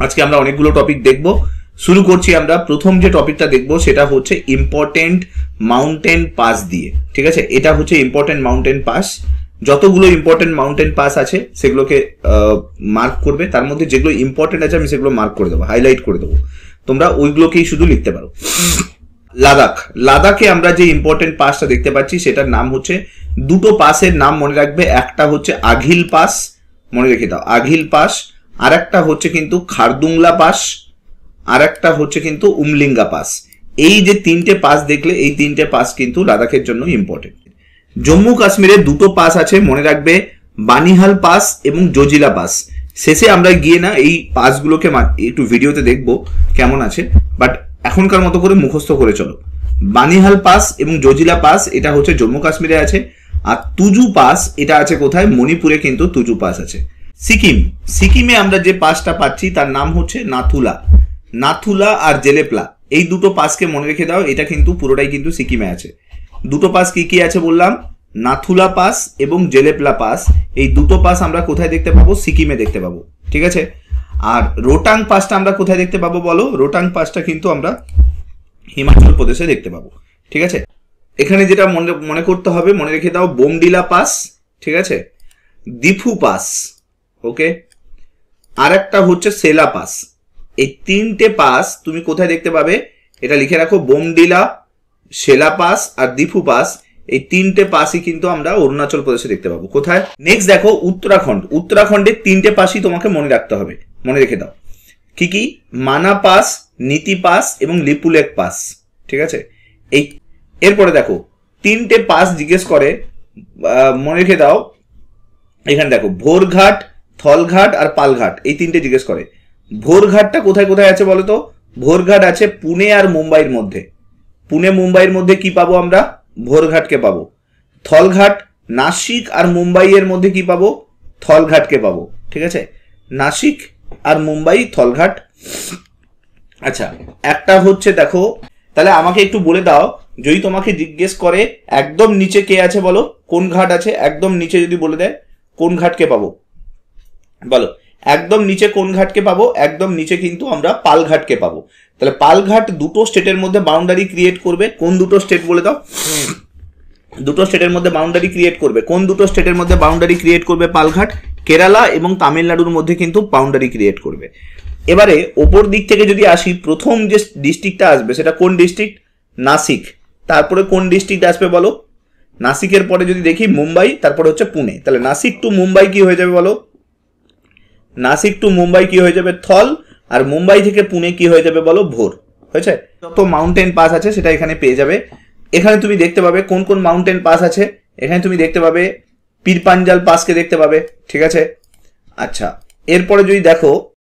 আজকে আমরা অনেকগুলো টপিক দেখব। শুরু করছি আমরা। প্রথম যে টপিকটা দেখব সেটা হচ্ছে ইম্পর্টেন্ট মাউন্টেন পাস দিয়ে। ঠিক আছে, এটা হচ্ছে ইম্পর্টেন্ট মাউন্টেন পাস। যতগুলো ইম্পর্টেন্ট মাউন্টেন পাস আছে সেগুলোকে মার্ক করবে, তার মধ্যে যেগুলো ইম্পর্টেন্ট আছে আমি সেগুলো মার্ক করে দেবো, হাইলাইট করে দেবো, তোমরা ওইগুলোকেই শুধু লিখতে পারো। লাদাখ, লাদাখে আমরা যে ইম্পর্টেন্ট পাসটা দেখতে পাচ্ছি সেটার নাম হচ্ছে, দুটো পাসের নাম মনে রাখবে, একটা হচ্ছে আঘিল পাস, মনে রেখে দাও আঘিল পাস, আর একটা হচ্ছে কিন্তু খারদুংলা পাস, আর একটা হচ্ছে কিন্তু উমলিঙ্গা পাস। এই যে তিনটে পাস দেখলে, এই তিনটে পাস কিন্তু লাদাখের জন্য ইম্পর্টেন্ট। জম্মু কাশ্মীরে দুটো পাস আছে, মনে রাখবে, বানিহাল পাস এবং জজিলা পাস। শেষে আমরা গিয়ে না এই পাসগুলোকে একটু ভিডিওতে দেখবো কেমন আছে, বাট এখনকার মতো করে মুখস্থ করে চলো। বানিহাল পাস এবং জজিলা পাস এটা হচ্ছে জম্মু কাশ্মীরে আছে, আর তুজু পাস এটা আছে কোথায়? মণিপুরে কিন্তু তুজু পাস আছে। সিকিম, সিকিমে আমরা যে পাসটা পাচ্ছি তার নাম হচ্ছে নাথুলা। নাথুলা আর জেলেপলা, এই দুটো পাসকে মনে রেখে দাও, এটা কিন্তু পুরোটাই কিন্তু সিকিমে আছে। দুটো পাস কি কি আছে বললাম? নাথুলা পাস এবং জেলেপলা পাস। এই দুটো পাস আমরা কোথায় দেখতে পাবো? সিকিমে দেখতে পাবো। ঠিক আছে, আর রোটাং পাসটা আমরা কোথায় দেখতে পাবো বলো? রোটাং পাসটা কিন্তু আমরা হিমাচল প্রদেশে দেখতে পাবো। ঠিক আছে, এখানে যেটা মনে করতে হবে, মনে রেখে দাও, বোমডিলা পাস, ঠিক আছে, দিফু পাস, ওকে, আর একটা হচ্ছে সেলা পাস। এই তিনটে পাস তুমি কোথায় দেখতে পাবে? এটা লিখে রাখো, বোমডিলা, সেলা পাস আর দিফু পাস। এই তিনটে পাসই কিন্তু আমরা অরুণাচল প্রদেশে দেখতে পাবো। কোথায়? নেক্সট দেখো উত্তরাখণ্ড। উত্তরাখণ্ডের তিনটে পাসই তোমাকে মনে রাখতে হবে, মনে রেখে দাও। কি কি? মানা পাস, নীতি পাস এবং লিপুলেক পাস। ঠিক আছে, এই এরপরে দেখো তিনটে পাস জিজ্ঞেস করে, মনে রেখে দাও। এখানে দেখো ভোরঘাট, থলঘাট আর পালঘাট, এই তিনটে জিজ্ঞেস করে। ভোরঘাটটা কোথায় কোথায় আছে বলো তো? ভোরঘাট আছে পুনে আর মুম্বাইয়ের মধ্যে। পুনে মুম্বাইয়ের মধ্যে কি পাবো আমরা? ভোরঘাটকে পাবো। থলঘাট নাসিক আর মুম্বাইয়ের মধ্যে কি পাবো? থলঘাটকে পাবো। ঠিক আছে, নাসিক আর মুম্বাই, থলঘাট। আচ্ছা, একটা হচ্ছে দেখো, তাহলে আমাকে একটু বলে দাও, যদি তোমাকে জিজ্ঞেস করে একদম নিচে কে আছে বলো, কোন ঘাট আছে? একদম নিচে যদি বলে দেয় কোন ঘাটকে পাবো বলো? একদম নিচে কোন ঘাটকে পাবো? একদম নিচে কিন্তু আমরা পালঘাটকে পাবো। তাহলে পালঘাট দুটো স্টেটের মধ্যে বাউন্ডারি ক্রিয়েট করবে। কোন দুটো স্টেট বলে দাও? দুটো স্টেটের মধ্যে বাউন্ডারি ক্রিয়েট করবে। কোন দুটো স্টেটের মধ্যে বাউন্ডারি ক্রিয়েট করবে পালঘাট? কেরালা এবং তামিলনাড়ুর মধ্যে কিন্তু বাউন্ডারি ক্রিয়েট করবে। এবারে ওপর দিক থেকে যদি আসি, প্রথম যে ডিস্ট্রিক্টটা আসবে সেটা কোন ডিস্ট্রিক্ট? নাসিক। তারপরে কোন ডিস্ট্রিক্ট আসবে বলো? নাসিকের পরে যদি দেখি মুম্বাই, তারপরে হচ্ছে পুনে। তাহলে নাসিক টু মুম্বাই কি হয়ে যাবে বলো? নাসিক টু মুম্বাই কি হয়ে যাবে? থল। আর মুম্বাই থেকে পুনে কি হয়ে যাবে বলো? ভোর। হয়েছে? যত মাউন্টেন পাস আছে সেটা এখানে পেয়ে যাবে। এখানে তুমি দেখতে পাবে কোন কোন মাউন্টেন পাস আছে। এখানে তুমি দেখতে পাবে পীর পাঞ্জাল পাসকে দেখতে পাবে। ঠিক আছে, আচ্ছা, এরপরে যদি দেখো